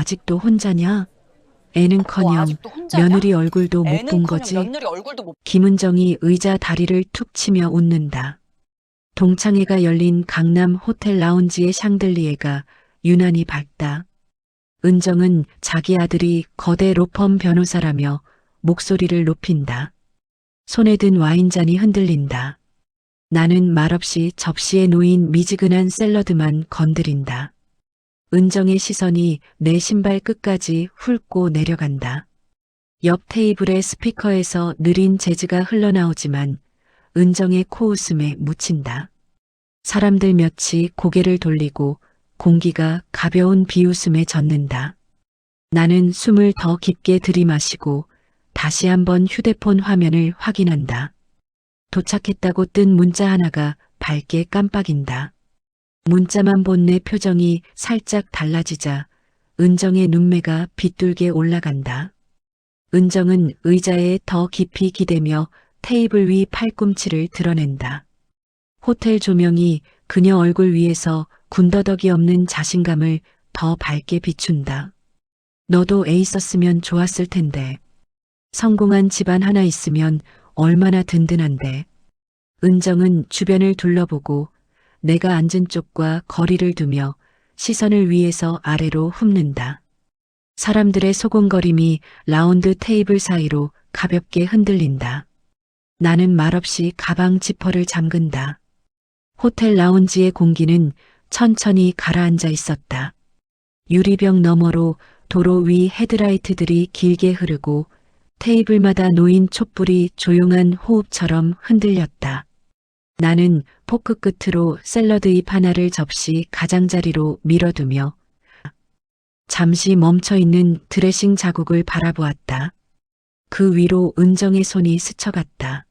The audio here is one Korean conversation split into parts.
아직도 혼자냐? 애는커녕 아직도 혼자냐? 며느리 얼굴도 못 본 애는커녕 거지. 며느리 얼굴도 못. 김은정이 의자 다리를 툭 치며 웃는다. 동창회가 열린 강남 호텔 라운지의 샹들리에가 유난히 밝다. 은정은 자기 아들이 거대 로펌 변호사라며 목소리를 높인다. 손에 든 와인잔이 흔들린다. 나는 말없이 접시에 놓인 미지근한 샐러드만 건드린다. 은정의 시선이 내 신발 끝까지 훑고 내려간다. 옆 테이블의 스피커에서 느린 재즈가 흘러나오지만 은정의 코웃음에 묻힌다. 사람들 몇이 고개를 돌리고 공기가 가벼운 비웃음에 젖는다. 나는 숨을 더 깊게 들이마시고 다시 한번 휴대폰 화면을 확인한다. 도착했다고 뜬 문자 하나가 밝게 깜빡인다. 문자만 본 내 표정이 살짝 달라지자 은정의 눈매가 빗둘게 올라간다. 은정은 의자에 더 깊이 기대며 테이블 위 팔꿈치를 드러낸다. 호텔 조명이 그녀 얼굴 위에서 군더더기 없는 자신감을 더 밝게 비춘다. 너도 애 있었으면 좋았을 텐데. 성공한 집안 하나 있으면 얼마나 든든한데. 은정은 주변을 둘러보고 내가 앉은 쪽과 거리를 두며 시선을 위에서 아래로 훑는다. 사람들의 소곤거림이 라운드 테이블 사이로 가볍게 흔들린다. 나는 말없이 가방 지퍼를 잠근다. 호텔 라운지의 공기는 천천히 가라앉아 있었다. 유리병 너머로 도로 위 헤드라이트들이 길게 흐르고 테이블마다 놓인 촛불이 조용한 호흡처럼 흔들렸다. 나는 포크 끝으로 샐러드 잎 하나를 접시 가장자리로 밀어두며 잠시 멈춰있는 드레싱 자국을 바라보았다. 그 위로 은정의 손이 스쳐갔다.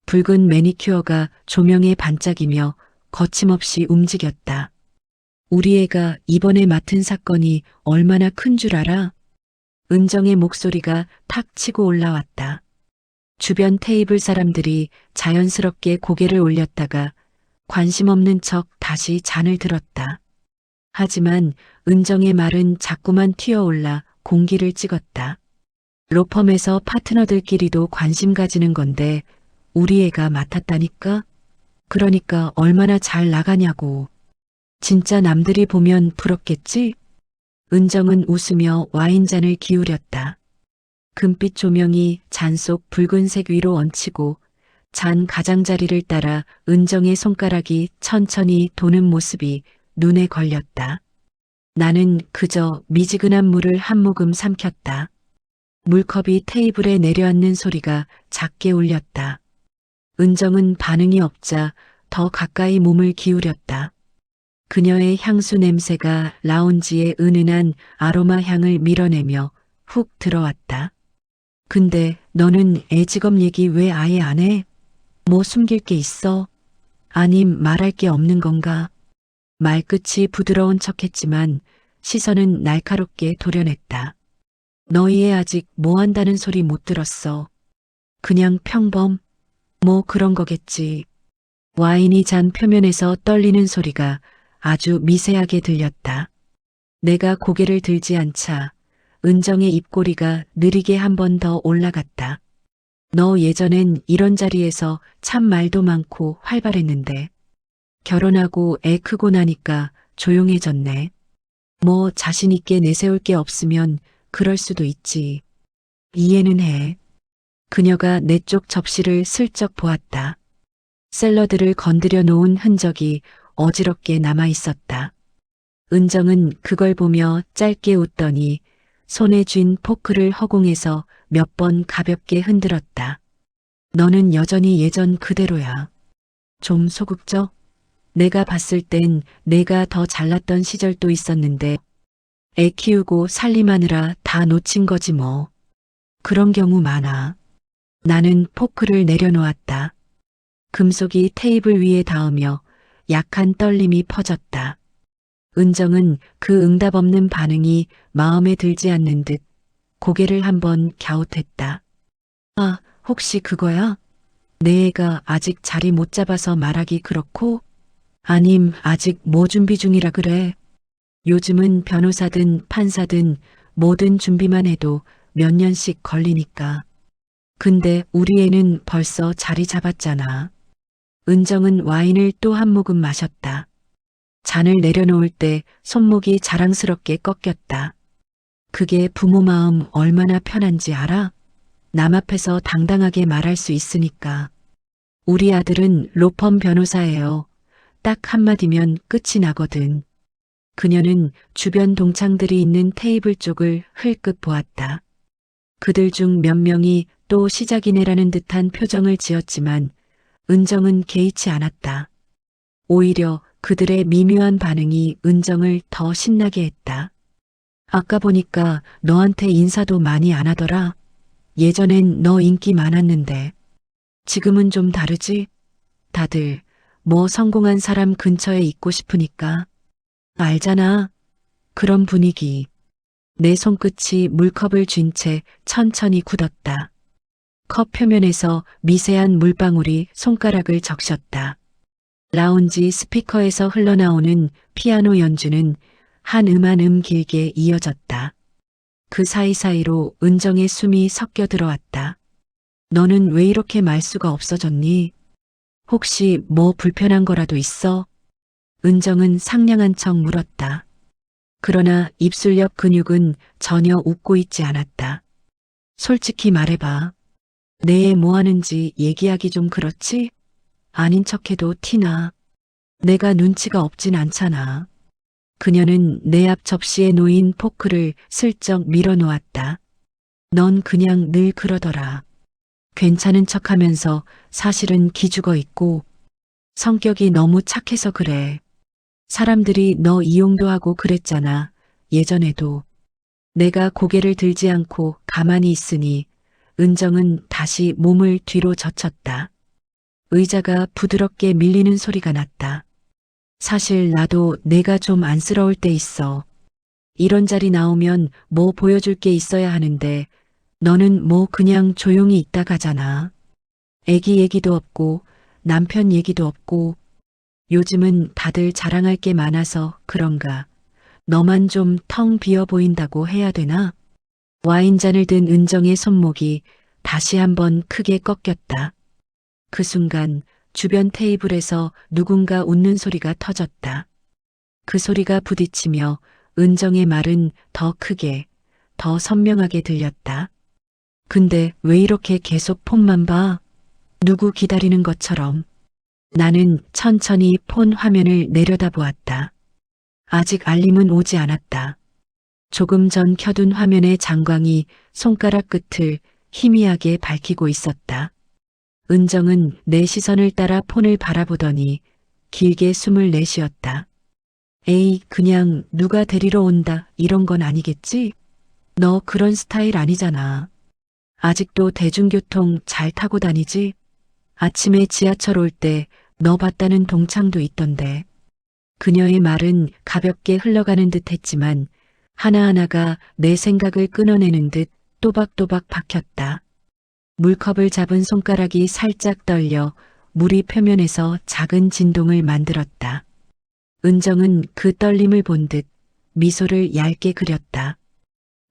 붉은 매니큐어가 조명에 반짝이며 거침없이 움직였다. 우리 애가 이번에 맡은 사건이 얼마나 큰 줄 알아? 은정의 목소리가 탁 치고 올라왔다. 주변 테이블 사람들이 자연스럽게 고개를 올렸다가 관심 없는 척 다시 잔을 들었다. 하지만 은정의 말은 자꾸만 튀어올라 공기를 찍었다. 로펌에서 파트너들끼리도 관심 가지는 건데 우리 애가 맡았다니까? 그러니까 얼마나 잘 나가냐고. 진짜 남들이 보면 부럽겠지? 은정은 웃으며 와인잔을 기울였다. 금빛 조명이 잔 속 붉은색 위로 얹히고 잔 가장자리를 따라 은정의 손가락이 천천히 도는 모습이 눈에 걸렸다. 나는 그저 미지근한 물을 한 모금 삼켰다. 물컵이 테이블에 내려앉는 소리가 작게 울렸다. 은정은 반응이 없자 더 가까이 몸을 기울였다. 그녀의 향수 냄새가 라운지의 은은한 아로마 향을 밀어내며 훅 들어왔다. 근데 너는 애 직업 얘기 왜 아예 안 해? 뭐 숨길 게 있어? 아님 말할 게 없는 건가? 말끝이 부드러운 척했지만 시선은 날카롭게 도려냈다. 너희 애 아직 뭐 한다는 소리 못 들었어. 그냥 평범? 뭐 그런 거겠지. 와인이 잔 표면에서 떨리는 소리가 아주 미세하게 들렸다. 내가 고개를 들지 않자 은정의 입꼬리가 느리게 한 번 더 올라갔다. 너 예전엔 이런 자리에서 참 말도 많고 활발했는데 결혼하고 애 크고 나니까 조용해졌네. 뭐 자신 있게 내세울 게 없으면 그럴 수도 있지. 이해는 해. 그녀가 내 쪽 접시를 슬쩍 보았다. 샐러드를 건드려 놓은 흔적이 어지럽게 남아 있었다. 은정은 그걸 보며 짧게 웃더니 손에 쥔 포크를 허공에서 몇 번 가볍게 흔들었다. 너는 여전히 예전 그대로야. 좀 소극적? 내가 봤을 땐 내가 더 잘났던 시절도 있었는데 애 키우고 살림하느라 다 놓친 거지 뭐. 그런 경우 많아. 나는 포크를 내려놓았다. 금속이 테이블 위에 닿으며 약한 떨림이 퍼졌다. 은정은 그 응답 없는 반응이 마음에 들지 않는 듯 고개를 한번 갸웃했다. 아, 혹시 그거야? 내 애가 아직 자리 못 잡아서 말하기 그렇고? 아님 아직 뭐 준비 중이라 그래? 요즘은 변호사든 판사든 뭐든 준비만 해도 몇 년씩 걸리니까. 근데 우리 애는 벌써 자리 잡았잖아. 은정은 와인을 또 한 모금 마셨다. 잔을 내려놓을 때 손목이 자랑스럽게 꺾였다. 그게 부모 마음 얼마나 편한지 알아? 남 앞에서 당당하게 말할 수 있으니까. 우리 아들은 로펌 변호사예요. 딱 한마디면 끝이 나거든. 그녀는 주변 동창들이 있는 테이블 쪽을 흘끗 보았다. 그들 중 몇 명이 또 시작이네라는 듯한 표정을 지었지만 은정은 개의치 않았다. 오히려 그들의 미묘한 반응이 은정을 더 신나게 했다. 아까 보니까 너한테 인사도 많이 안 하더라. 예전엔 너 인기 많았는데 지금은 좀 다르지? 다들 뭐 성공한 사람 근처에 있고 싶으니까. 알잖아. 그런 분위기. 내 손끝이 물컵을 쥔 채 천천히 굳었다. 컵 표면에서 미세한 물방울이 손가락을 적셨다. 라운지 스피커에서 흘러나오는 피아노 연주는 한 음 한 음 길게 이어졌다. 그 사이사이로 은정의 숨이 섞여 들어왔다. 너는 왜 이렇게 말수가 없어졌니? 혹시 뭐 불편한 거라도 있어? 은정은 상냥한 척 물었다. 그러나 입술 옆 근육은 전혀 웃고 있지 않았다. 솔직히 말해봐. 내 애 뭐 하는지 얘기하기 좀 그렇지? 아닌 척해도 티나. 내가 눈치가 없진 않잖아. 그녀는 내 앞 접시에 놓인 포크를 슬쩍 밀어놓았다. 넌 그냥 늘 그러더라. 괜찮은 척하면서 사실은 기죽어 있고 성격이 너무 착해서 그래. 사람들이 너 이용도 하고 그랬잖아. 예전에도. 내가 고개를 들지 않고 가만히 있으니 은정은 다시 몸을 뒤로 젖혔다. 의자가 부드럽게 밀리는 소리가 났다. 사실 나도 내가 좀 안쓰러울 때 있어. 이런 자리 나오면 뭐 보여줄 게 있어야 하는데 너는 뭐 그냥 조용히 있다 가잖아. 애기 얘기도 없고 남편 얘기도 없고 요즘은 다들 자랑할 게 많아서 그런가. 너만 좀 텅 비어 보인다고 해야 되나? 와인잔을 든 은정의 손목이 다시 한번 크게 꺾였다. 그 순간 주변 테이블에서 누군가 웃는 소리가 터졌다. 그 소리가 부딪히며 은정의 말은 더 크게, 더 선명하게 들렸다. 근데 왜 이렇게 계속 폰만 봐? 누구 기다리는 것처럼. 나는 천천히 폰 화면을 내려다보았다. 아직 알림은 오지 않았다. 조금 전 켜둔 화면의 장광이 손가락 끝을 희미하게 밝히고 있었다. 은정은 내 시선을 따라 폰을 바라보더니 길게 숨을 내쉬었다. 에이, 그냥 누가 데리러 온다 이런 건 아니겠지? 너 그런 스타일 아니잖아. 아직도 대중교통 잘 타고 다니지? 아침에 지하철 올 때 너 봤다는 동창도 있던데. 그녀의 말은 가볍게 흘러가는 듯 했지만 하나하나가 내 생각을 끊어내는 듯 또박또박 박혔다. 물컵을 잡은 손가락이 살짝 떨려 물이 표면에서 작은 진동을 만들었다. 은정은 그 떨림을 본 듯 미소를 얇게 그렸다.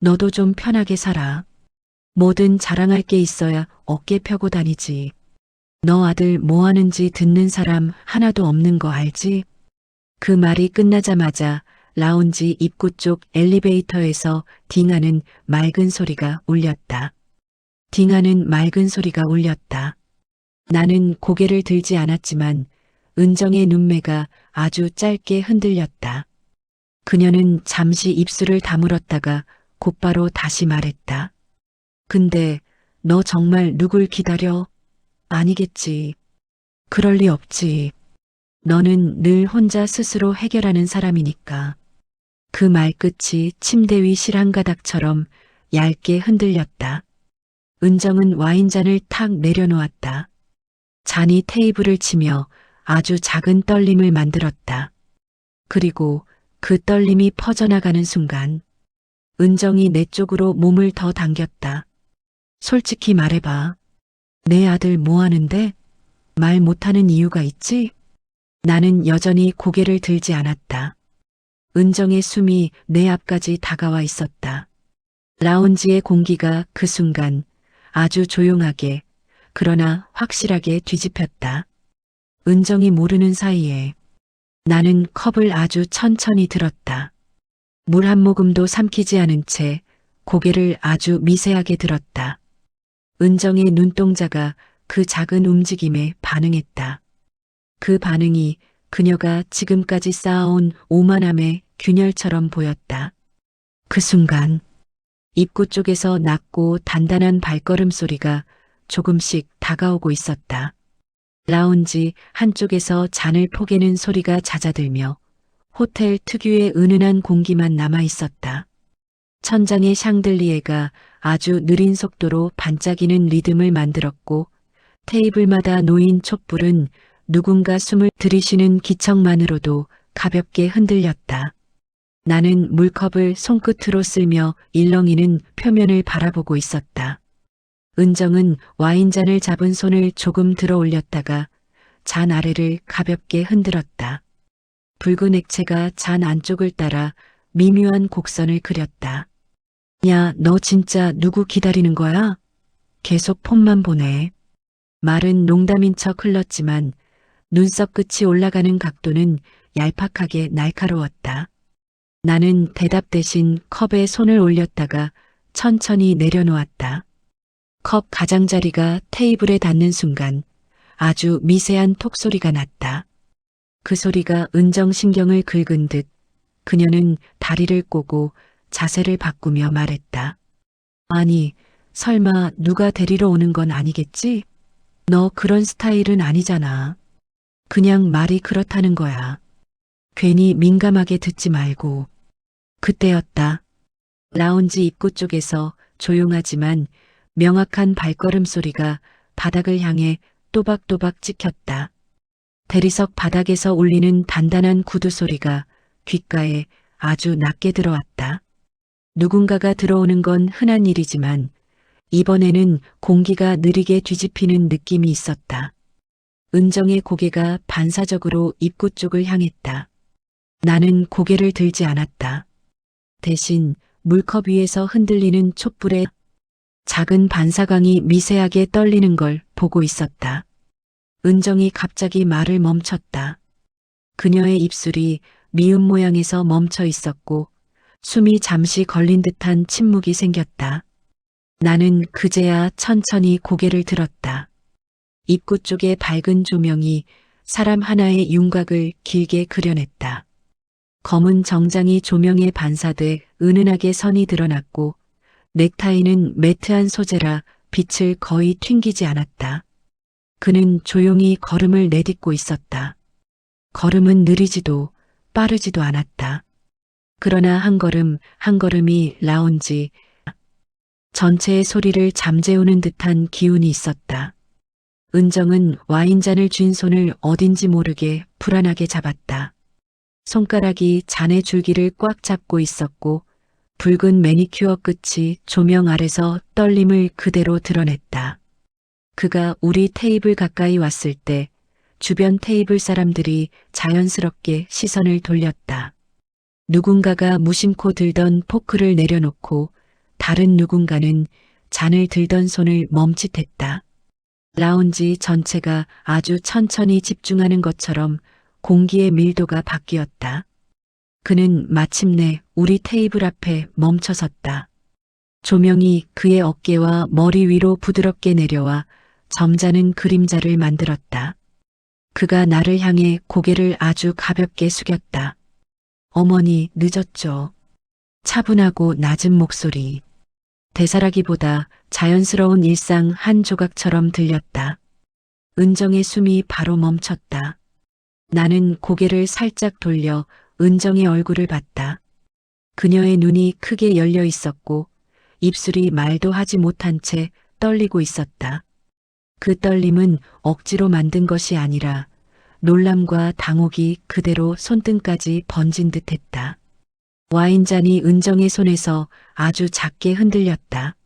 너도 좀 편하게 살아. 뭐든 자랑할 게 있어야 어깨 펴고 다니지. 너 아들 뭐 하는지 듣는 사람 하나도 없는 거 알지? 그 말이 끝나자마자 라운지 입구 쪽 엘리베이터에서 딩하는 맑은 소리가 울렸다. 딩하는 맑은 소리가 울렸다. 나는 고개를 들지 않았지만 은정의 눈매가 아주 짧게 흔들렸다. 그녀는 잠시 입술을 다물었다가 곧바로 다시 말했다. 근데 너 정말 누굴 기다려? 아니겠지. 그럴 리 없지. 너는 늘 혼자 스스로 해결하는 사람이니까. 그 말끝이 침대 위 실 한 가닥처럼 얇게 흔들렸다. 은정은 와인잔을 탁 내려놓았다. 잔이 테이블을 치며 아주 작은 떨림을 만들었다. 그리고 그 떨림이 퍼져나가는 순간 은정이 내 쪽으로 몸을 더 당겼다. 솔직히 말해봐. 내 아들 뭐 하는데? 말 못하는 이유가 있지? 나는 여전히 고개를 들지 않았다. 은정의 숨이 내 앞까지 다가와 있었다. 라운지의 공기가 그 순간 아주 조용하게 그러나 확실하게 뒤집혔다. 은정이 모르는 사이에 나는 컵을 아주 천천히 들었다. 물 한 모금도 삼키지 않은 채 고개를 아주 미세하게 들었다. 은정의 눈동자가 그 작은 움직임에 반응했다. 그 반응이 그녀가 지금까지 쌓아온 오만함의 균열처럼 보였다. 그 순간 입구 쪽에서 낮고 단단한 발걸음 소리가 조금씩 다가오고 있었다. 라운지 한쪽에서 잔을 포개는 소리가 잦아들며 호텔 특유의 은은한 공기만 남아 있었다. 천장의 샹들리에가 아주 느린 속도로 반짝이는 리듬을 만들었고 테이블마다 놓인 촛불은 누군가 숨을 들이쉬는 기척만으로도 가볍게 흔들렸다. 나는 물컵을 손끝으로 쓸며 일렁이는 표면을 바라보고 있었다. 은정은 와인잔을 잡은 손을 조금 들어 올렸다가 잔 아래를 가볍게 흔들었다. 붉은 액체가 잔 안쪽을 따라 미묘한 곡선을 그렸다. 야, 너 진짜 누구 기다리는 거야? 계속 폰만 보네. 말은 농담인 척 흘렀지만 눈썹 끝이 올라가는 각도는 얄팍하게 날카로웠다. 나는 대답 대신 컵에 손을 올렸다가 천천히 내려놓았다. 컵 가장자리가 테이블에 닿는 순간 아주 미세한 톡소리가 났다. 그 소리가 은정 신경을 긁은 듯 그녀는 다리를 꼬고 자세를 바꾸며 말했다. 아니, 설마 누가 데리러 오는 건 아니겠지? 너 그런 스타일은 아니잖아. 그냥 말이 그렇다는 거야. 괜히 민감하게 듣지 말고. 그때였다. 라운지 입구 쪽에서 조용하지만 명확한 발걸음 소리가 바닥을 향해 또박또박 찍혔다. 대리석 바닥에서 울리는 단단한 구두 소리가 귓가에 아주 낮게 들어왔다. 누군가가 들어오는 건 흔한 일이지만 이번에는 공기가 느리게 뒤집히는 느낌이 있었다. 은정의 고개가 반사적으로 입구 쪽을 향했다. 나는 고개를 들지 않았다. 대신 물컵 위에서 흔들리는 촛불에 작은 반사광이 미세하게 떨리는 걸 보고 있었다. 은정이 갑자기 말을 멈췄다. 그녀의 입술이 미음 모양에서 멈춰 있었고 숨이 잠시 걸린 듯한 침묵이 생겼다. 나는 그제야 천천히 고개를 들었다. 입구 쪽의 밝은 조명이 사람 하나의 윤곽을 길게 그려냈다. 검은 정장이 조명에 반사돼 은은하게 선이 드러났고 넥타이는 매트한 소재라 빛을 거의 튕기지 않았다. 그는 조용히 걸음을 내딛고 있었다. 걸음은 느리지도 빠르지도 않았다. 그러나 한 걸음 한 걸음이 라운지 전체의 소리를 잠재우는 듯한 기운이 있었다. 은정은 와인잔을 쥔 손을 어딘지 모르게 불안하게 잡았다. 손가락이 잔의 줄기를 꽉 잡고 있었고 붉은 매니큐어 끝이 조명 아래서 떨림을 그대로 드러냈다. 그가 우리 테이블 가까이 왔을 때 주변 테이블 사람들이 자연스럽게 시선을 돌렸다. 누군가가 무심코 들던 포크를 내려놓고 다른 누군가는 잔을 들던 손을 멈칫했다. 라운지 전체가 아주 천천히 집중하는 것처럼 공기의 밀도가 바뀌었다. 그는 마침내 우리 테이블 앞에 멈춰섰다. 조명이 그의 어깨와 머리 위로 부드럽게 내려와 점잖은 그림자를 만들었다. 그가 나를 향해 고개를 아주 가볍게 숙였다. 어머니, 늦었죠. 차분하고 낮은 목소리. 대사라기보다 자연스러운 일상 한 조각처럼 들렸다. 은정의 숨이 바로 멈췄다. 나는 고개를 살짝 돌려 은정의 얼굴을 봤다. 그녀의 눈이 크게 열려 있었고 입술이 말도 하지 못한 채 떨리고 있었다. 그 떨림은 억지로 만든 것이 아니라 놀람과 당혹이 그대로 손등까지 번진 듯했다. 와인잔이 은정의 손에서 아주 작게 흔들렸다.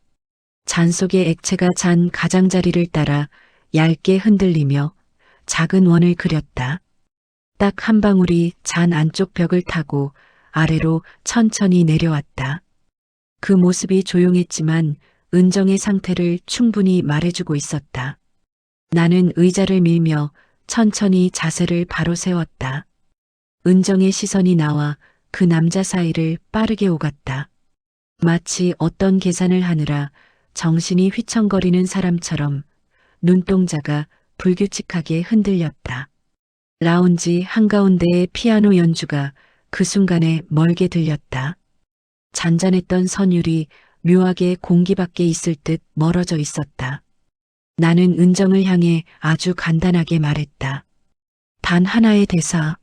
잔 속의 액체가 잔 가장자리를 따라 얇게 흔들리며 작은 원을 그렸다. 딱 한 방울이 잔 안쪽 벽을 타고 아래로 천천히 내려왔다. 그 모습이 조용했지만 은정의 상태를 충분히 말해주고 있었다. 나는 의자를 밀며 천천히 자세를 바로 세웠다. 은정의 시선이 나와 그 남자 사이를 빠르게 오갔다. 마치 어떤 계산을 하느라 정신이 휘청거리는 사람처럼 눈동자가 불규칙하게 흔들렸다. 라운지 한가운데의 피아노 연주가 그 순간에 멀게 들렸다. 잔잔했던 선율이 묘하게 공기 밖에 있을 듯 멀어져 있었다. 나는 은정을 향해 아주 간단하게 말했다. 단 하나의 대사.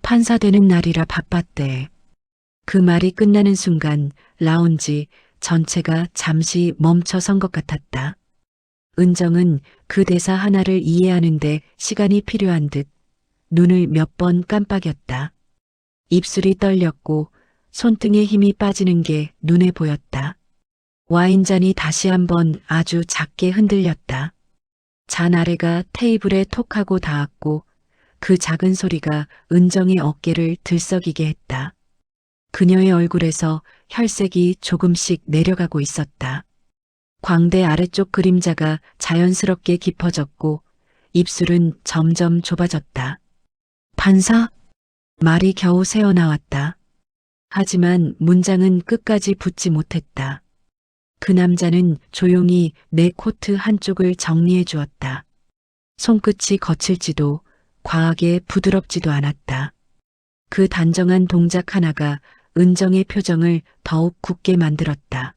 판사되는 날이라 바빴대. 그 말이 끝나는 순간 라운지 전체가 잠시 멈춰선 것 같았다. 은정은 그 대사 하나를 이해하는데 시간이 필요한 듯 눈을 몇 번 깜빡였다. 입술이 떨렸고 손등에 힘이 빠지는 게 눈에 보였다. 와인잔이 다시 한번 아주 작게 흔들렸다. 잔 아래가 테이블에 톡 하고 닿았고 그 작은 소리가 은정의 어깨를 들썩이게 했다. 그녀의 얼굴에서 혈색이 조금씩 내려가고 있었다. 광대 아래쪽 그림자가 자연스럽게 깊어졌고 입술은 점점 좁아졌다. 판사? 말이 겨우 새어나왔다. 하지만 문장은 끝까지 붙지 못했다. 그 남자는 조용히 내 코트 한쪽을 정리해 주었다. 손끝이 거칠지도 과하게 부드럽지도 않았다. 그 단정한 동작 하나가 은정의 표정을 더욱 굳게 만들었다.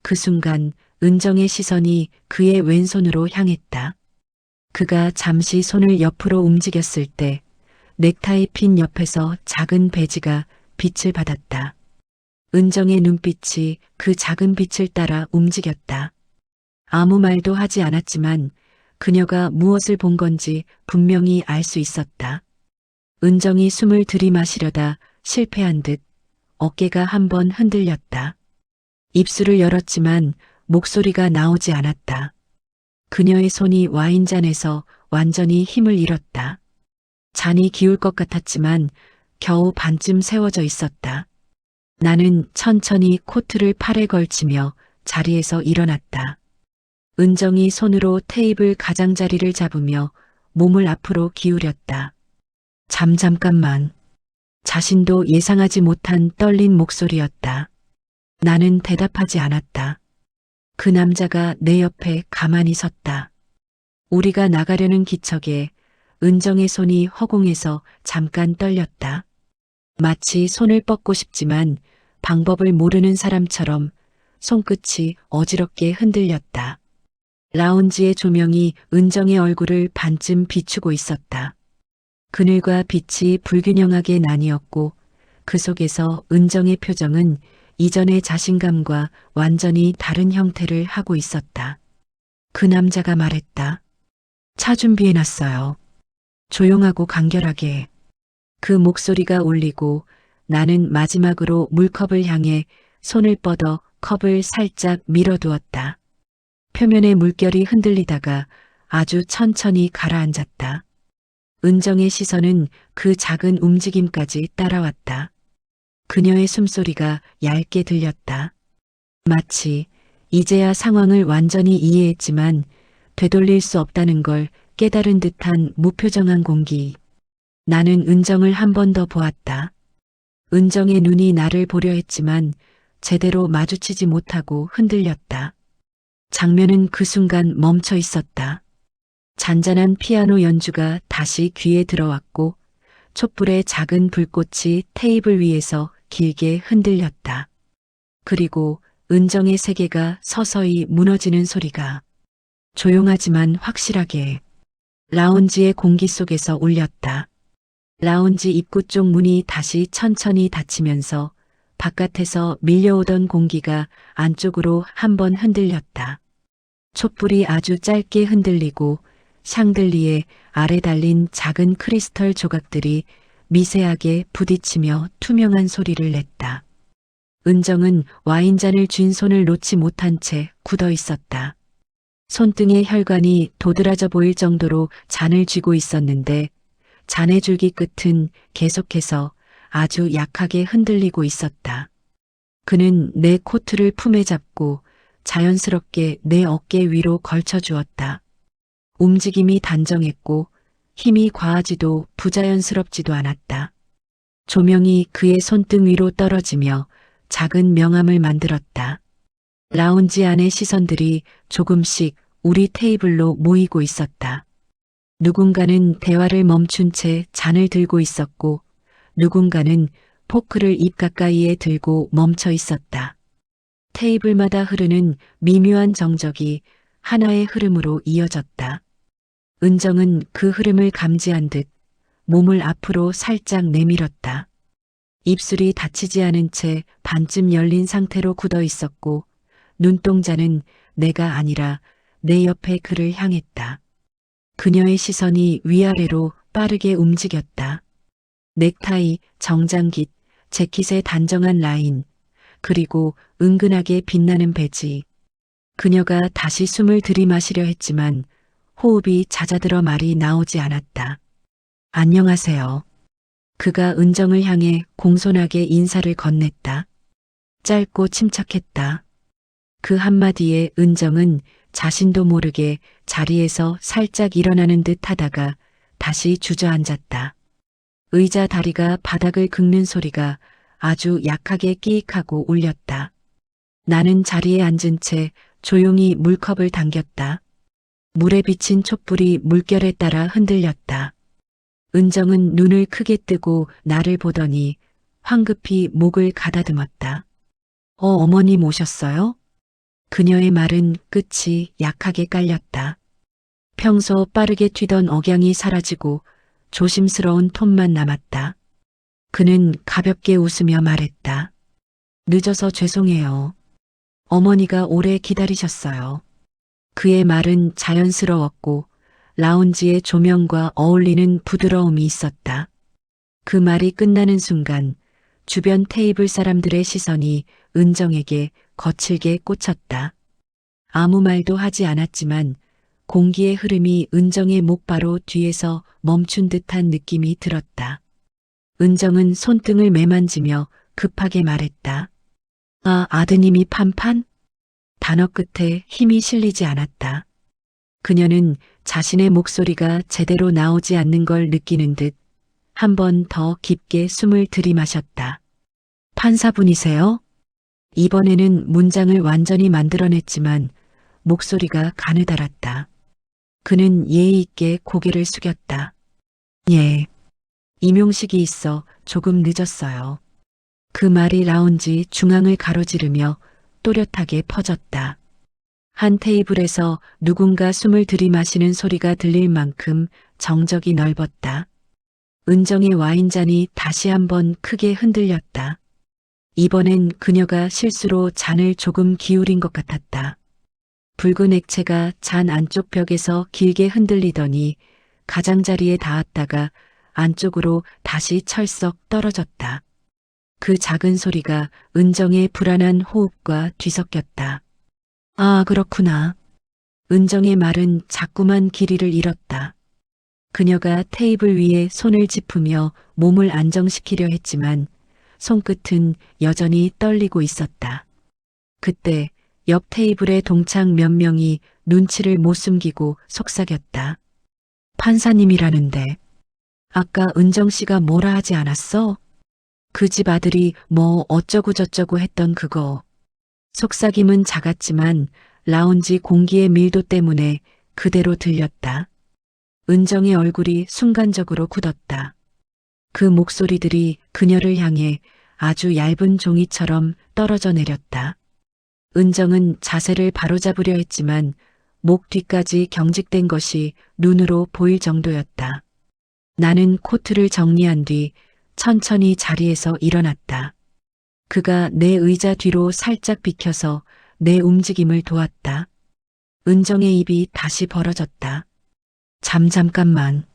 그 순간 은정의 시선이 그의 왼손으로 향했다. 그가 잠시 손을 옆으로 움직였을 때 넥타이 핀 옆에서 작은 배지가 빛을 받았다. 은정의 눈빛이 그 작은 빛을 따라 움직였다. 아무 말도 하지 않았지만 그녀가 무엇을 본 건지 분명히 알 수 있었다. 은정이 숨을 들이마시려다 실패한 듯 어깨가 한번 흔들렸다. 입술을 열었지만 목소리가 나오지 않았다. 그녀의 손이 와인잔에서 완전히 힘을 잃었다. 잔이 기울 것 같았지만 겨우 반쯤 세워져 있었다. 나는 천천히 코트를 팔에 걸치며 자리에서 일어났다. 은정이 손으로 테이블 가장자리를 잡으며 몸을 앞으로 기울였다. 잠깐만. 자신도 예상하지 못한 떨린 목소리였다. 나는 대답하지 않았다. 그 남자가 내 옆에 가만히 섰다. 우리가 나가려는 기척에 은정의 손이 허공에서 잠깐 떨렸다. 마치 손을 뻗고 싶지만 방법을 모르는 사람처럼 손끝이 어지럽게 흔들렸다. 라운지의 조명이 은정의 얼굴을 반쯤 비추고 있었다. 그늘과 빛이 불균형하게 나뉘었고 그 속에서 은정의 표정은 이전의 자신감과 완전히 다른 형태를 하고 있었다. 그 남자가 말했다. 차 준비해놨어요. 조용하고 간결하게. 그 목소리가 울리고 나는 마지막으로 물컵을 향해 손을 뻗어 컵을 살짝 밀어두었다. 표면의 물결이 흔들리다가 아주 천천히 가라앉았다. 은정의 시선은 그 작은 움직임까지 따라왔다. 그녀의 숨소리가 얇게 들렸다. 마치 이제야 상황을 완전히 이해했지만 되돌릴 수 없다는 걸 깨달은 듯한 무표정한 공기. 나는 은정을 한 번 더 보았다. 은정의 눈이 나를 보려 했지만 제대로 마주치지 못하고 흔들렸다. 장면은 그 순간 멈춰 있었다. 잔잔한 피아노 연주가 다시 귀에 들어왔고 촛불의 작은 불꽃이 테이블 위에서 길게 흔들렸다. 그리고 은정의 세계가 서서히 무너지는 소리가 조용하지만 확실하게 라운지의 공기 속에서 울렸다. 라운지 입구 쪽 문이 다시 천천히 닫히면서 바깥에서 밀려오던 공기가 안쪽으로 한번 흔들렸다. 촛불이 아주 짧게 흔들리고 샹들리에 아래 달린 작은 크리스털 조각들이 미세하게 부딪히며 투명한 소리를 냈다. 은정은 와인잔을 쥔 손을 놓지 못한 채 굳어 있었다. 손등의 혈관이 도드라져 보일 정도로 잔을 쥐고 있었는데 잔의 줄기 끝은 계속해서 아주 약하게 흔들리고 있었다. 그는 내 코트를 품에 잡고 자연스럽게 내 어깨 위로 걸쳐 주었다. 움직임이 단정했고 힘이 과하지도 부자연스럽지도 않았다. 조명이 그의 손등 위로 떨어지며 작은 명암을 만들었다. 라운지 안의 시선들이 조금씩 우리 테이블로 모이고 있었다. 누군가는 대화를 멈춘 채 잔을 들고 있었고 누군가는 포크를 입 가까이에 들고 멈춰 있었다. 테이블마다 흐르는 미묘한 정적이 하나의 흐름으로 이어졌다. 은정은 그 흐름을 감지한 듯 몸을 앞으로 살짝 내밀었다. 입술이 닫히지 않은 채 반쯤 열린 상태로 굳어 있었고 눈동자는 내가 아니라 내 옆에 그를 향했다. 그녀의 시선이 위아래로 빠르게 움직였다. 넥타이, 정장깃, 재킷의 단정한 라인, 그리고 은근하게 빛나는 배지. 그녀가 다시 숨을 들이마시려 했지만 호흡이 잦아들어 말이 나오지 않았다. 안녕하세요. 그가 은정을 향해 공손하게 인사를 건넸다. 짧고 침착했다. 그 한마디에 은정은 자신도 모르게 자리에서 살짝 일어나는 듯 하다가 다시 주저앉았다. 의자 다리가 바닥을 긁는 소리가 아주 약하게 끼익하고 울렸다. 나는 자리에 앉은 채 조용히 물컵을 당겼다. 물에 비친 촛불이 물결에 따라 흔들렸다. 은정은 눈을 크게 뜨고 나를 보더니 황급히 목을 가다듬었다. 어머님 오셨어요? 그녀의 말은 끝이 약하게 깔렸다. 평소 빠르게 튀던 억양이 사라지고 조심스러운 톤만 남았다. 그는 가볍게 웃으며 말했다. 늦어서 죄송해요. 어머니가 오래 기다리셨어요. 그의 말은 자연스러웠고 라운지의 조명과 어울리는 부드러움이 있었다. 그 말이 끝나는 순간 주변 테이블 사람들의 시선이 은정에게 거칠게 꽂혔다. 아무 말도 하지 않았지만 공기의 흐름이 은정의 목 바로 뒤에서 멈춘 듯한 느낌이 들었다. 은정은 손등을 매만지며 급하게 말했다. 아드님이 판판? 단어 끝에 힘이 실리지 않았다. 그녀는 자신의 목소리가 제대로 나오지 않는 걸 느끼는 듯 한 번 더 깊게 숨을 들이마셨다. 판사분이세요? 이번에는 문장을 완전히 만들어냈지만 목소리가 가느다랐다. 그는 예의 있게 고개를 숙였다. 예. 임용식이 있어 조금 늦었어요. 그 말이 라운지 중앙을 가로지르며 또렷하게 퍼졌다. 한 테이블에서 누군가 숨을 들이마시는 소리가 들릴 만큼 정적이 넓었다. 은정의 와인잔이 다시 한번 크게 흔들렸다. 이번엔 그녀가 실수로 잔을 조금 기울인 것 같았다. 붉은 액체가 잔 안쪽 벽에서 길게 흔들리더니 가장자리에 닿았다가 안쪽으로 다시 철썩 떨어졌다. 그 작은 소리가 은정의 불안한 호흡과 뒤섞였다. 그렇구나. 은정의 말은 자꾸만 길이를 잃었다. 그녀가 테이블 위에 손을 짚으며 몸을 안정시키려 했지만 손끝은 여전히 떨리고 있었다. 그때 옆 테이블의 동창 몇 명이 눈치를 못 숨기고 속삭였다. 판사님이라는데 아까 은정 씨가 뭐라 하지 않았어? 그 집 아들이 뭐 어쩌고저쩌고 했던 그거. 속삭임은 작았지만 라운지 공기의 밀도 때문에 그대로 들렸다. 은정의 얼굴이 순간적으로 굳었다. 그 목소리들이 그녀를 향해 아주 얇은 종이처럼 떨어져 내렸다. 은정은 자세를 바로잡으려 했지만 목 뒤까지 경직된 것이 눈으로 보일 정도였다. 나는 코트를 정리한 뒤 천천히 자리에서 일어났다. 그가 내 의자 뒤로 살짝 비켜서 내 움직임을 도왔다. 은정의 입이 다시 벌어졌다. 잠깐만.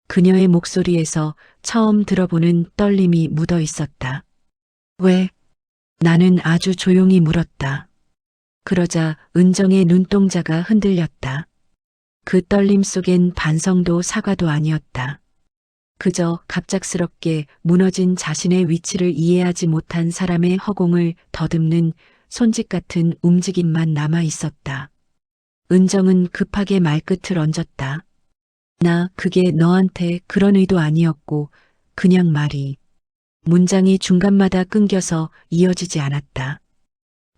그녀의 목소리에서 처음 들어보는 떨림이 묻어 있었다. 왜? 나는 아주 조용히 물었다. 그러자 은정의 눈동자가 흔들렸다. 그 떨림 속엔 반성도 사과도 아니었다. 그저 갑작스럽게 무너진 자신의 위치를 이해하지 못한 사람의 허공을 더듬는 손짓 같은 움직임만 남아 있었다. 은정은 급하게 말끝을 얹었다. 나 그게 너한테 그런 의도 아니었고 그냥 말이. 문장이 중간마다 끊겨서 이어지지 않았다.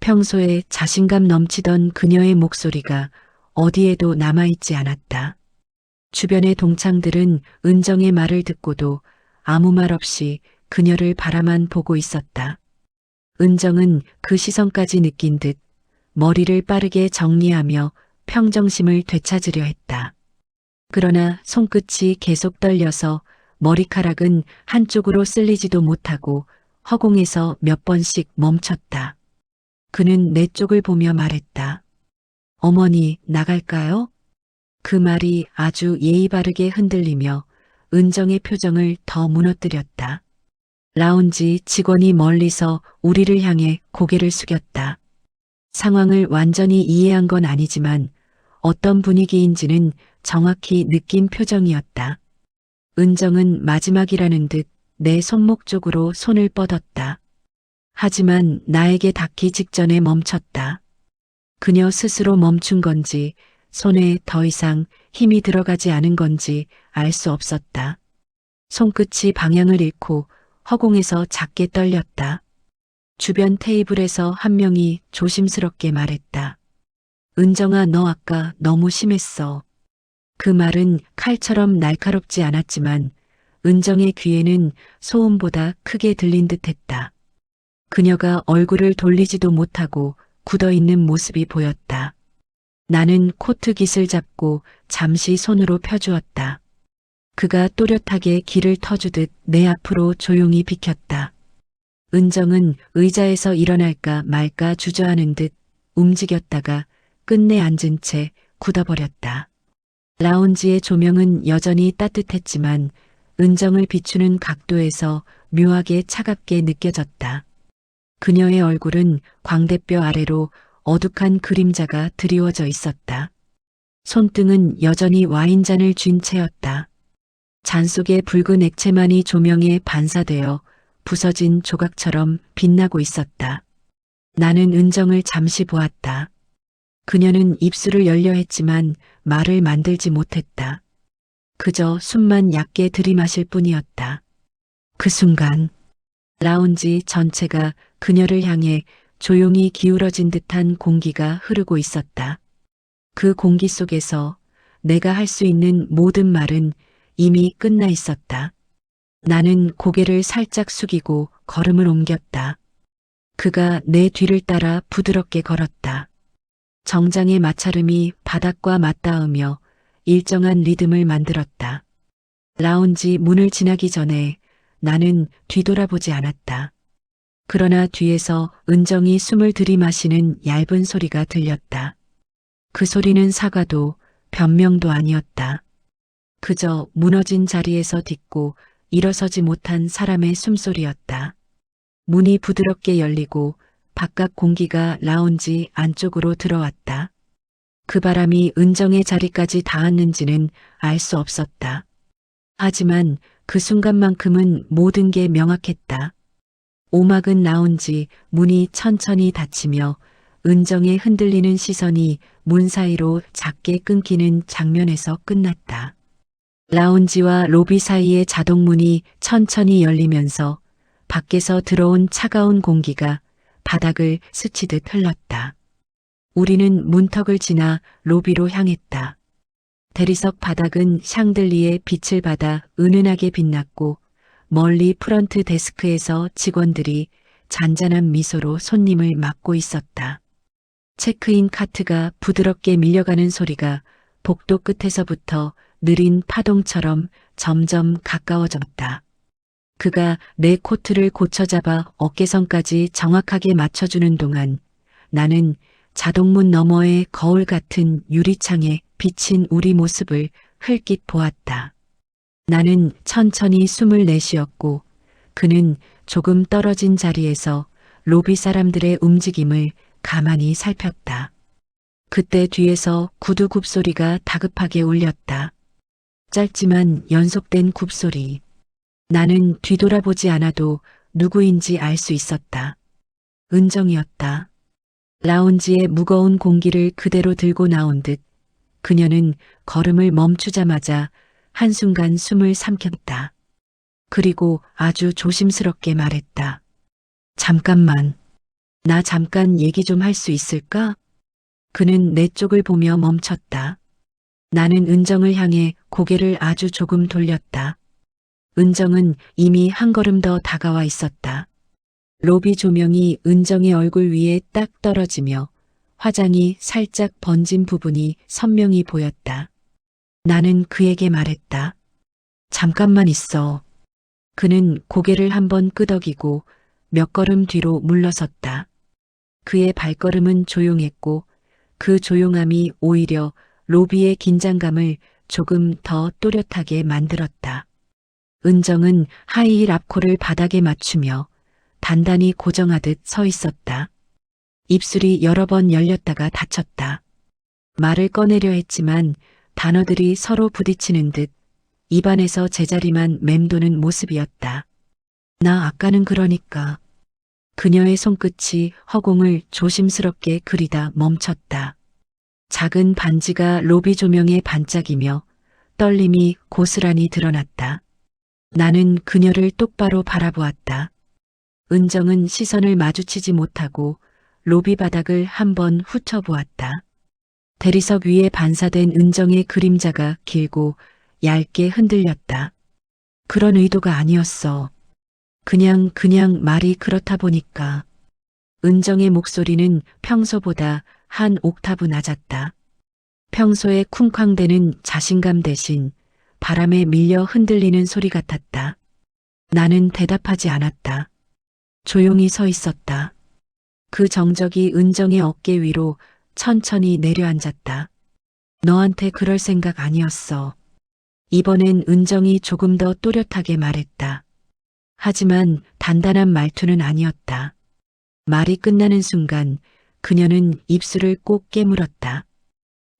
평소에 자신감 넘치던 그녀의 목소리가 어디에도 남아있지 않았다. 주변의 동창들은 은정의 말을 듣고도 아무 말 없이 그녀를 바라만 보고 있었다. 은정은 그 시선까지 느낀 듯 머리를 빠르게 정리하며 평정심을 되찾으려 했다. 그러나 손끝이 계속 떨려서 머리카락은 한쪽으로 쓸리지도 못하고 허공에서 몇 번씩 멈췄다. 그는 내 쪽을 보며 말했다. 어머니, 나갈까요? 그 말이 아주 예의 바르게 흔들리며 은정의 표정을 더 무너뜨렸다. 라운지 직원이 멀리서 우리를 향해 고개를 숙였다. 상황을 완전히 이해한 건 아니지만 어떤 분위기인지는 정확히 느낀 표정이었다. 은정은 마지막이라는 듯 내 손목 쪽으로 손을 뻗었다. 하지만 나에게 닿기 직전에 멈췄다. 그녀 스스로 멈춘 건지 손에 더 이상 힘이 들어가지 않은 건지 알 수 없었다. 손끝이 방향을 잃고 허공에서 작게 떨렸다. 주변 테이블에서 한 명이 조심스럽게 말했다. 은정아, 너 아까 너무 심했어. 그 말은 칼처럼 날카롭지 않았지만 은정의 귀에는 소음보다 크게 들린 듯했다. 그녀가 얼굴을 돌리지도 못하고 굳어있는 모습이 보였다. 나는 코트 깃을 잡고 잠시 손으로 펴주었다. 그가 또렷하게 길을 터주듯 내 앞으로 조용히 비켰다. 은정은 의자에서 일어날까 말까 주저하는 듯 움직였다가 끝내 앉은 채 굳어버렸다. 라운지의 조명은 여전히 따뜻했지만 은정을 비추는 각도에서 묘하게 차갑게 느껴졌다. 그녀의 얼굴은 광대뼈 아래로 어둑한 그림자가 드리워져 있었다. 손등은 여전히 와인잔을 쥔 채였다. 잔 속의 붉은 액체만이 조명에 반사되어 부서진 조각처럼 빛나고 있었다. 나는 은정을 잠시 보았다. 그녀는 입술을 열려 했지만 말을 만들지 못했다. 그저 숨만 얕게 들이마실 뿐이었다. 그 순간 라운지 전체가 그녀를 향해 조용히 기울어진 듯한 공기가 흐르고 있었다. 그 공기 속에서 내가 할 수 있는 모든 말은 이미 끝나 있었다. 나는 고개를 살짝 숙이고 걸음을 옮겼다. 그가 내 뒤를 따라 부드럽게 걸었다. 정장의 마찰음이 바닥과 맞닿으며 일정한 리듬을 만들었다. 라운지 문을 지나기 전에 나는 뒤돌아보지 않았다. 그러나 뒤에서 은정이 숨을 들이마시는 얇은 소리가 들렸다. 그 소리는 사과도 변명도 아니었다. 그저 무너진 자리에서 딛고 일어서지 못한 사람의 숨소리였다. 문이 부드럽게 열리고 바깥 공기가 라운지 안쪽으로 들어왔다. 그 바람이 은정의 자리까지 닿았는지는 알 수 없었다. 하지만 그 순간만큼은 모든 게 명확했다. 오막은 라운지 문이 천천히 닫히며 은정의 흔들리는 시선이 문 사이로 작게 끊기는 장면에서 끝났다. 라운지와 로비 사이의 자동문이 천천히 열리면서 밖에서 들어온 차가운 공기가 바닥을 스치듯 흘렀다. 우리는 문턱을 지나 로비로 향했다. 대리석 바닥은 샹들리에 빛을 받아 은은하게 빛났고 멀리 프런트 데스크에서 직원들이 잔잔한 미소로 손님을 맞고 있었다. 체크인 카트가 부드럽게 밀려가는 소리가 복도 끝에서부터 느린 파동처럼 점점 가까워졌다. 그가 내 코트를 고쳐잡아 어깨선까지 정확하게 맞춰주는 동안 나는 자동문 너머의 거울 같은 유리창에 비친 우리 모습을 흘낏 보았다. 나는 천천히 숨을 내쉬었고 그는 조금 떨어진 자리에서 로비 사람들의 움직임을 가만히 살폈다. 그때 뒤에서 구두 굽소리가 다급하게 울렸다. 짧지만 연속된 굽소리. 나는 뒤돌아보지 않아도 누구인지 알 수 있었다. 은정이었다. 라운지의 무거운 공기를 그대로 들고 나온 듯 그녀는 걸음을 멈추자마자 한순간 숨을 삼켰다. 그리고 아주 조심스럽게 말했다. 잠깐만. 나 잠깐 얘기 좀 할 수 있을까? 그는 내 쪽을 보며 멈췄다. 나는 은정을 향해 고개를 아주 조금 돌렸다. 은정은 이미 한 걸음 더 다가와 있었다. 로비 조명이 은정의 얼굴 위에 딱 떨어지며 화장이 살짝 번진 부분이 선명히 보였다. 나는 그에게 말했다. 잠깐만 있어. 그는 고개를 한번 끄덕이고 몇 걸음 뒤로 물러섰다. 그의 발걸음은 조용했고 그 조용함이 오히려 로비의 긴장감을 조금 더 또렷하게 만들었다. 은정은 하이힐 앞코를 바닥에 맞추며 단단히 고정하듯 서 있었다. 입술이 여러 번 열렸다가 닫혔다. 말을 꺼내려 했지만 단어들이 서로 부딪히는 듯 입안에서 제자리만 맴도는 모습이었다. 나 아까는 그러니까. 그녀의 손끝이 허공을 조심스럽게 그리다 멈췄다. 작은 반지가 로비 조명에 반짝이며 떨림이 고스란히 드러났다. 나는 그녀를 똑바로 바라보았다. 은정은 시선을 마주치지 못하고 로비 바닥을 한번 훑어보았다. 대리석 위에 반사된 은정의 그림자가 길고 얇게 흔들렸다. 그런 의도가 아니었어. 그냥 말이 그렇다 보니까. 은정의 목소리는 평소보다 한 옥타브 낮았다. 평소에 쿵쾅대는 자신감 대신 바람에 밀려 흔들리는 소리 같았다. 나는 대답하지 않았다. 조용히 서 있었다. 그 정적이 은정의 어깨 위로 천천히 내려앉았다. 너한테 그럴 생각 아니었어. 이번엔 은정이 조금 더 또렷하게 말했다. 하지만 단단한 말투는 아니었다. 말이 끝나는 순간 그녀는 입술을 꼭 깨물었다.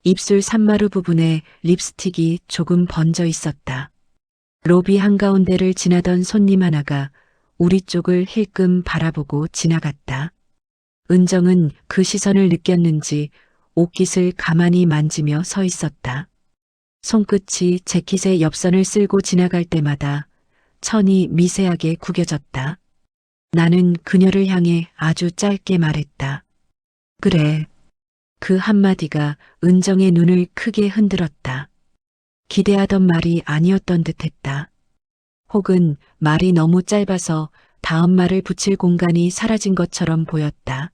입술 산마루 부분에 립스틱이 조금 번져 있었다. 로비 한가운데를 지나던 손님 하나가 우리 쪽을 힐끔 바라보고 지나갔다. 은정은 그 시선을 느꼈는지 옷깃을 가만히 만지며 서 있었다. 손끝이 재킷의 옆선을 쓸고 지나갈 때마다 천이 미세하게 구겨졌다. 나는 그녀를 향해 아주 짧게 말했다. 그래. 그 한마디가 은정의 눈을 크게 흔들었다. 기대하던 말이 아니었던 듯했다. 혹은 말이 너무 짧아서 다음 말을 붙일 공간이 사라진 것처럼 보였다.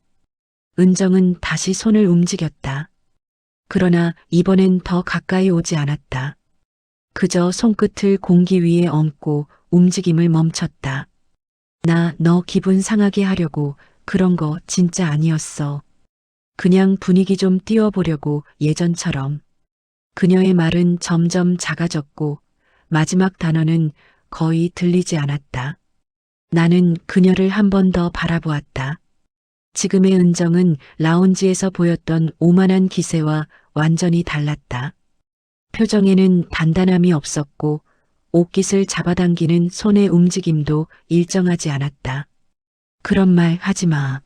은정은 다시 손을 움직였다. 그러나 이번엔 더 가까이 오지 않았다. 그저 손끝을 공기 위에 얹고 움직임을 멈췄다. 나 너 기분 상하게 하려고 그런 거 진짜 아니었어. 그냥 분위기 좀 띄워보려고 예전처럼. 그녀의 말은 점점 작아졌고 마지막 단어는 거의 들리지 않았다. 나는 그녀를 한 번 더 바라보았다. 지금의 은정은 라운지에서 보였던 오만한 기세와 완전히 달랐다. 표정에는 단단함이 없었고 옷깃을 잡아당기는 손의 움직임도 일정하지 않았다. 그런 말 하지 마.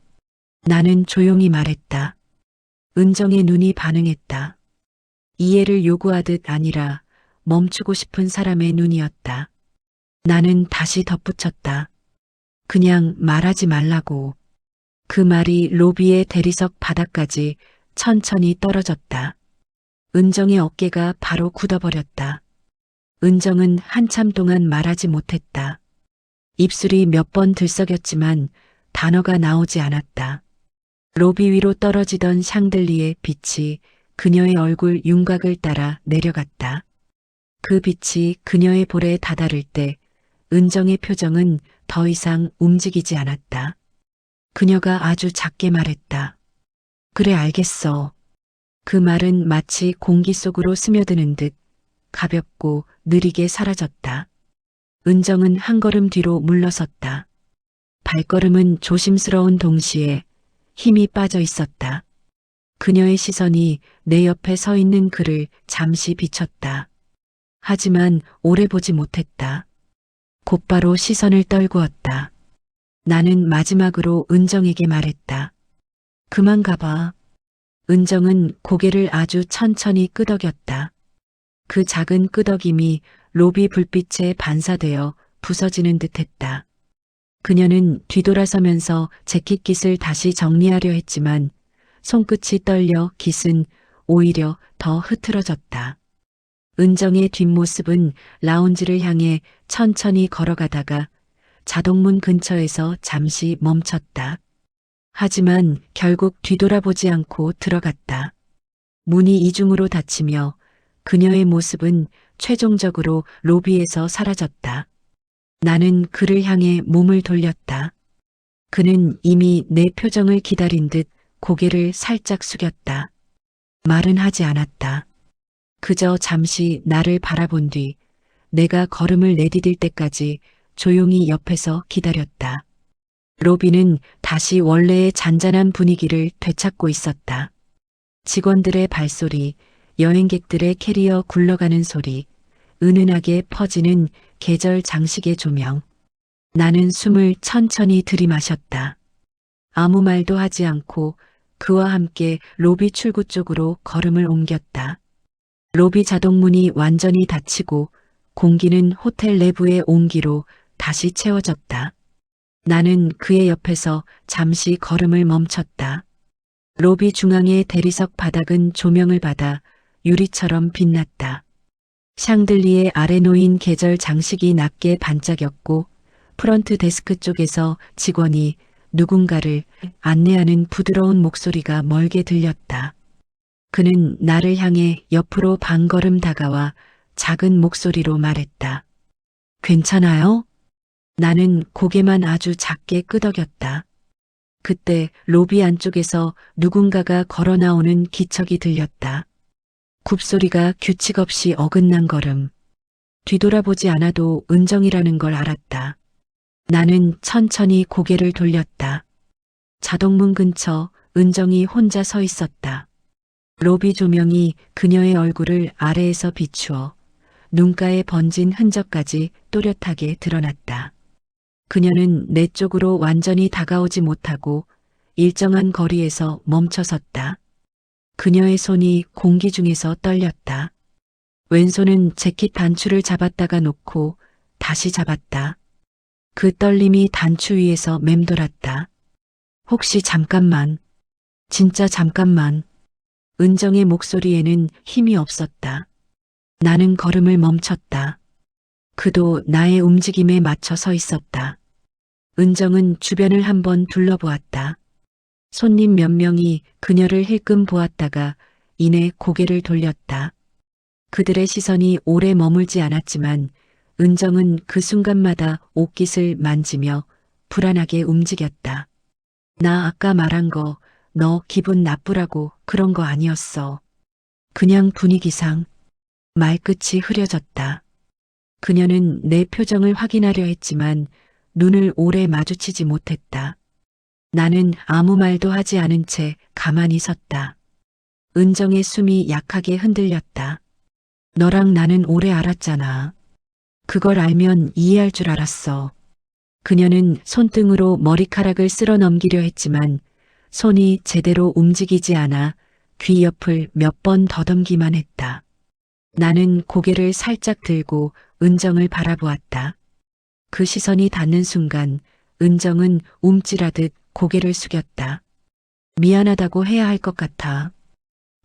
나는 조용히 말했다. 은정의 눈이 반응했다. 이해를 요구하듯 아니라 멈추고 싶은 사람의 눈이었다. 나는 다시 덧붙였다. 그냥 말하지 말라고. 그 말이 로비의 대리석 바닥까지 천천히 떨어졌다. 은정의 어깨가 바로 굳어버렸다. 은정은 한참 동안 말하지 못했다. 입술이 몇 번 들썩였지만 단어가 나오지 않았다. 로비 위로 떨어지던 샹들리의 빛이 그녀의 얼굴 윤곽을 따라 내려갔다. 그 빛이 그녀의 볼에 다다를 때 은정의 표정은 더 이상 움직이지 않았다. 그녀가 아주 작게 말했다. 그래 알겠어. 그 말은 마치 공기 속으로 스며드는 듯 가볍고 느리게 사라졌다. 은정은 한 걸음 뒤로 물러섰다. 발걸음은 조심스러운 동시에 힘이 빠져 있었다. 그녀의 시선이 내 옆에 서 있는 그를 잠시 비췄다. 하지만 오래 보지 못했다. 곧바로 시선을 떨구었다. 나는 마지막으로 은정에게 말했다. 그만 가봐. 은정은 고개를 아주 천천히 끄덕였다. 그 작은 끄덕임이 로비 불빛에 반사되어 부서지는 듯했다. 그녀는 뒤돌아서면서 재킷깃을 다시 정리하려 했지만 손끝이 떨려 깃은 오히려 더 흐트러졌다. 은정의 뒷모습은 라운지를 향해 천천히 걸어가다가 자동문 근처에서 잠시 멈췄다. 하지만 결국 뒤돌아보지 않고 들어갔다. 문이 이중으로 닫히며 그녀의 모습은 최종적으로 로비에서 사라졌다. 나는 그를 향해 몸을 돌렸다. 그는 이미 내 표정을 기다린 듯 고개를 살짝 숙였다. 말은 하지 않았다. 그저 잠시 나를 바라본 뒤 내가 걸음을 내디딜 때까지 조용히 옆에서 기다렸다. 로비는 다시 원래의 잔잔한 분위기를 되찾고 있었다. 직원들의 발소리, 여행객들의 캐리어 굴러가는 소리, 은은하게 퍼지는 계절 장식의 조명. 나는 숨을 천천히 들이마셨다. 아무 말도 하지 않고 그와 함께 로비 출구 쪽으로 걸음을 옮겼다. 로비 자동문이 완전히 닫히고 공기는 호텔 내부의 온기로 다시 채워졌다. 나는 그의 옆에서 잠시 걸음을 멈췄다. 로비 중앙의 대리석 바닥은 조명을 받아 유리처럼 빛났다. 샹들리에 아래 놓인 계절 장식이 낮게 반짝였고 프런트 데스크 쪽에서 직원이 누군가를 안내하는 부드러운 목소리가 멀게 들렸다. 그는 나를 향해 옆으로 반걸음 다가와 작은 목소리로 말했다. 괜찮아요? 나는 고개만 아주 작게 끄덕였다. 그때 로비 안쪽에서 누군가가 걸어 나오는 기척이 들렸다. 굽소리가 규칙 없이 어긋난 걸음. 뒤돌아보지 않아도 은정이라는 걸 알았다. 나는 천천히 고개를 돌렸다. 자동문 근처 은정이 혼자 서 있었다. 로비 조명이 그녀의 얼굴을 아래에서 비추어 눈가에 번진 흔적까지 또렷하게 드러났다. 그녀는 내 쪽으로 완전히 다가오지 못하고 일정한 거리에서 멈춰섰다. 그녀의 손이 공기 중에서 떨렸다. 왼손은 재킷 단추를 잡았다가 놓고 다시 잡았다. 그 떨림이 단추 위에서 맴돌았다. 혹시 잠깐만, 진짜 잠깐만. 은정의 목소리에는 힘이 없었다. 나는 걸음을 멈췄다. 그도 나의 움직임에 맞춰 서 있었다. 은정은 주변을 한번 둘러보았다. 손님 몇 명이 그녀를 힐끔 보았다가 이내 고개를 돌렸다. 그들의 시선이 오래 머물지 않았지만 은정은 그 순간마다 옷깃을 만지며 불안하게 움직였다. 나 아까 말한 거 너 기분 나쁘라고 그런 거 아니었어. 그냥 분위기상. 말끝이 흐려졌다. 그녀는 내 표정을 확인하려 했지만 눈을 오래 마주치지 못했다. 나는 아무 말도 하지 않은 채 가만히 섰다. 은정의 숨이 약하게 흔들렸다. 너랑 나는 오래 알았잖아. 그걸 알면 이해할 줄 알았어. 그녀는 손등으로 머리카락을 쓸어 넘기려 했지만 손이 제대로 움직이지 않아 귀 옆을 몇 번 더듬기만 했다. 나는 고개를 살짝 들고 은정을 바라보았다. 그 시선이 닿는 순간 은정은 움찔하듯 고개를 숙였다. 미안하다고 해야 할 것 같아.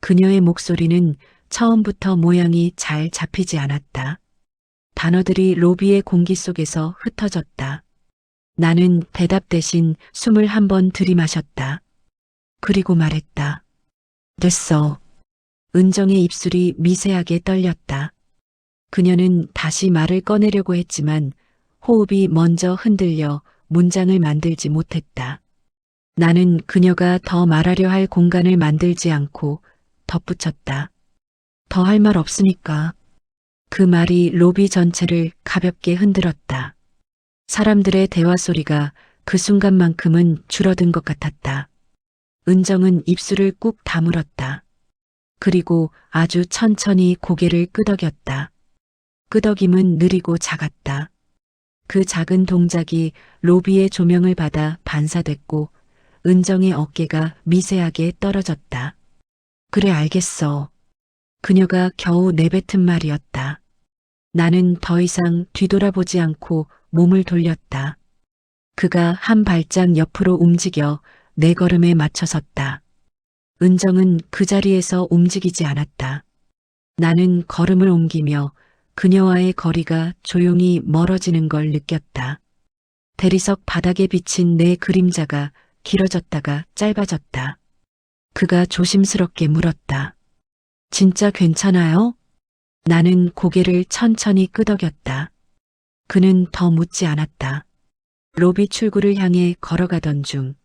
그녀의 목소리는 처음부터 모양이 잘 잡히지 않았다. 단어들이 로비의 공기 속에서 흩어졌다. 나는 대답 대신 숨을 한 번 들이마셨다. 그리고 말했다. 됐어. 은정의 입술이 미세하게 떨렸다. 그녀는 다시 말을 꺼내려고 했지만 호흡이 먼저 흔들려 문장을 만들지 못했다. 나는 그녀가 더 말하려 할 공간을 만들지 않고 덧붙였다. 더 할 말 없으니까. 그 말이 로비 전체를 가볍게 흔들었다. 사람들의 대화 소리가 그 순간만큼은 줄어든 것 같았다. 은정은 입술을 꾹 다물었다. 그리고 아주 천천히 고개를 끄덕였다. 끄덕임은 느리고 작았다. 그 작은 동작이 로비의 조명을 받아 반사됐고 은정의 어깨가 미세하게 떨어졌다. 그래 알겠어. 그녀가 겨우 내뱉은 말이었다. 나는 더 이상 뒤돌아보지 않고 몸을 돌렸다. 그가 한 발짝 옆으로 움직여 내 걸음에 맞춰섰다. 은정은 그 자리에서 움직이지 않았다. 나는 걸음을 옮기며 그녀와의 거리가 조용히 멀어지는 걸 느꼈다. 대리석 바닥에 비친 내 그림자가 길어졌다가 짧아졌다. 그가 조심스럽게 물었다. 진짜 괜찮아요? 나는 고개를 천천히 끄덕였다. 그는 더 묻지 않았다. 로비 출구를 향해 걸어가던 중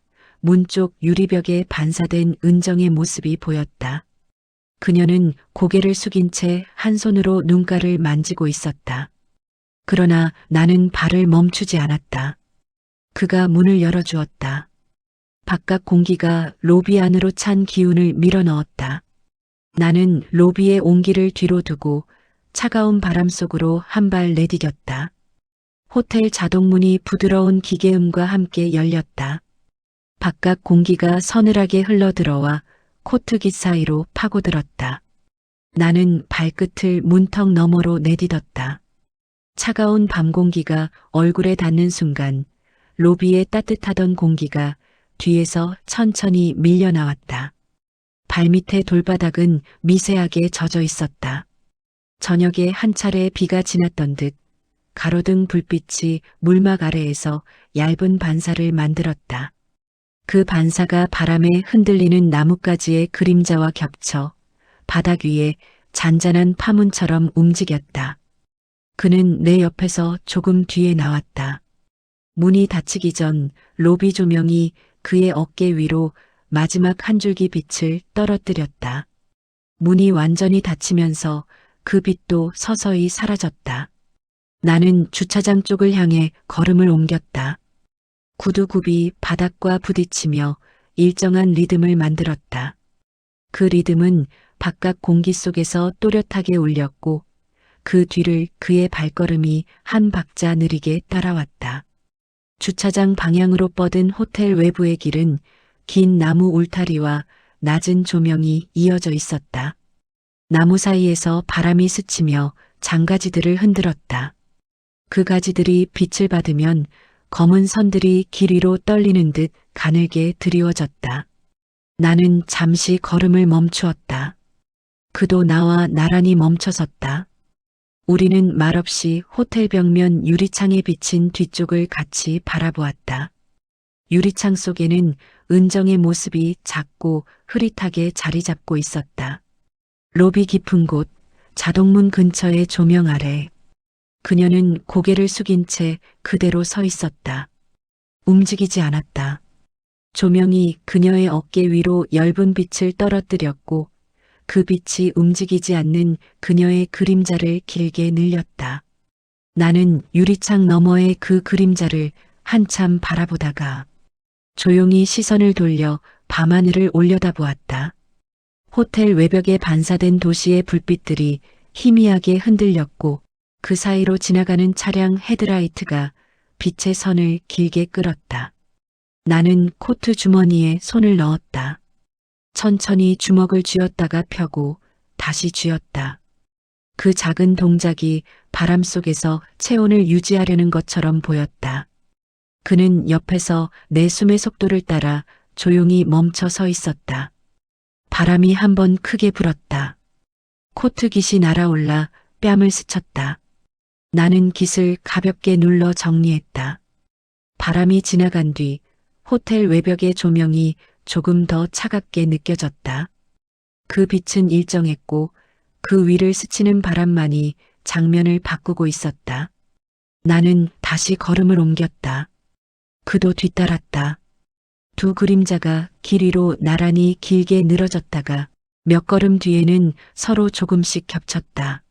문 쪽 유리벽에 반사된 은정의 모습이 보였다. 그녀는 고개를 숙인 채 한 손으로 눈가를 만지고 있었다. 그러나 나는 발을 멈추지 않았다. 그가 문을 열어주었다. 바깥 공기가 로비 안으로 찬 기운을 밀어넣었다. 나는 로비의 온기를 뒤로 두고 차가운 바람 속으로 한 발 내디뎠다. 호텔 자동문이 부드러운 기계음과 함께 열렸다. 바깥 공기가 서늘하게 흘러들어와 코트깃 사이로 파고들었다. 나는 발끝을 문턱 너머로 내딛었다. 차가운 밤 공기가 얼굴에 닿는 순간 로비에 따뜻하던 공기가 뒤에서 천천히 밀려나왔다. 발밑의 돌바닥은 미세하게 젖어 있었다. 저녁에 한 차례 비가 지났던 듯 가로등 불빛이 물막 아래에서 얇은 반사를 만들었다. 그 반사가 바람에 흔들리는 나뭇가지의 그림자와 겹쳐 바닥 위에 잔잔한 파문처럼 움직였다. 그는 내 옆에서 조금 뒤에 나왔다. 문이 닫히기 전 로비 조명이 그의 어깨 위로 마지막 한 줄기 빛을 떨어뜨렸다. 문이 완전히 닫히면서 그 빛도 서서히 사라졌다. 나는 주차장 쪽을 향해 걸음을 옮겼다. 구두굽이 바닥과 부딪히며 일정한 리듬을 만들었다. 그 리듬은 바깥 공기 속에서 또렷하게 울렸고 그 뒤를 그의 발걸음이 한 박자 느리게 따라왔다. 주차장 방향으로 뻗은 호텔 외부의 길은 긴 나무 울타리와 낮은 조명이 이어져 있었다. 나무 사이에서 바람이 스치며 장가지들을 흔들었다. 그 가지들이 빛을 받으면 검은 선들이 길 위로 떨리는 듯 가늘게 드리워졌다. 나는 잠시 걸음을 멈추었다. 그도 나와 나란히 멈춰섰다. 우리는 말없이 호텔 벽면 유리창에 비친 뒤쪽을 같이 바라보았다. 유리창 속에는 은정의 모습이 작고 흐릿하게 자리 잡고 있었다. 로비 깊은 곳, 자동문 근처의 조명 아래 그녀는 고개를 숙인 채 그대로 서 있었다. 움직이지 않았다. 조명이 그녀의 어깨 위로 엷은 빛을 떨어뜨렸고 그 빛이 움직이지 않는 그녀의 그림자를 길게 늘렸다. 나는 유리창 너머의 그 그림자를 한참 바라보다가 조용히 시선을 돌려 밤하늘을 올려다보았다. 호텔 외벽에 반사된 도시의 불빛들이 희미하게 흔들렸고 그 사이로 지나가는 차량 헤드라이트가 빛의 선을 길게 끌었다. 나는 코트 주머니에 손을 넣었다. 천천히 주먹을 쥐었다가 펴고 다시 쥐었다. 그 작은 동작이 바람 속에서 체온을 유지하려는 것처럼 보였다. 그는 옆에서 내 숨의 속도를 따라 조용히 멈춰 서 있었다. 바람이 한번 크게 불었다. 코트깃이 날아올라 뺨을 스쳤다. 나는 깃을 가볍게 눌러 정리했다. 바람이 지나간 뒤 호텔 외벽의 조명이 조금 더 차갑게 느껴졌다. 그 빛은 일정했고 그 위를 스치는 바람만이 장면을 바꾸고 있었다. 나는 다시 걸음을 옮겼다. 그도 뒤따랐다. 두 그림자가 길 위로 나란히 길게 늘어졌다가 몇 걸음 뒤에는 서로 조금씩 겹쳤다.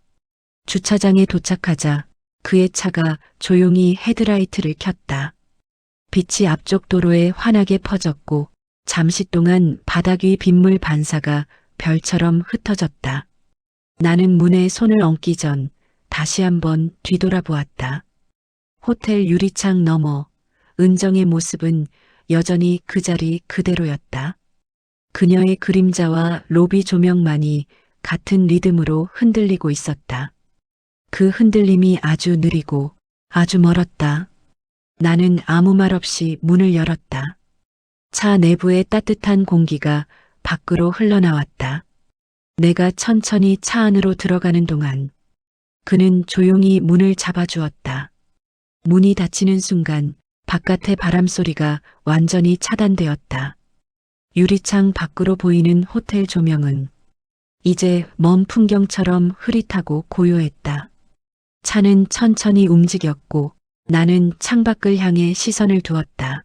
주차장에 도착하자 그의 차가 조용히 헤드라이트를 켰다. 빛이 앞쪽 도로에 환하게 퍼졌고 잠시 동안 바닥 위 빗물 반사가 별처럼 흩어졌다. 나는 문에 손을 얹기 전 다시 한번 뒤돌아보았다. 호텔 유리창 너머 은정의 모습은 여전히 그 자리 그대로였다. 그녀의 그림자와 로비 조명만이 같은 리듬으로 흔들리고 있었다. 그 흔들림이 아주 느리고 아주 멀었다. 나는 아무 말 없이 문을 열었다. 차 내부의 따뜻한 공기가 밖으로 흘러나왔다. 내가 천천히 차 안으로 들어가는 동안 그는 조용히 문을 잡아주었다. 문이 닫히는 순간 바깥의 바람 소리가 완전히 차단되었다. 유리창 밖으로 보이는 호텔 조명은 이제 먼 풍경처럼 흐릿하고 고요했다. 차는 천천히 움직였고 나는 창밖을 향해 시선을 두었다.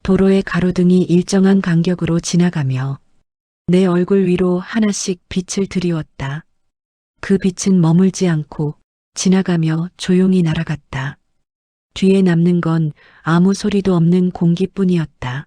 도로의 가로등이 일정한 간격으로 지나가며 내 얼굴 위로 하나씩 빛을 드리웠다. 그 빛은 머물지 않고 지나가며 조용히 날아갔다. 뒤에 남는 건 아무 소리도 없는 공기뿐이었다.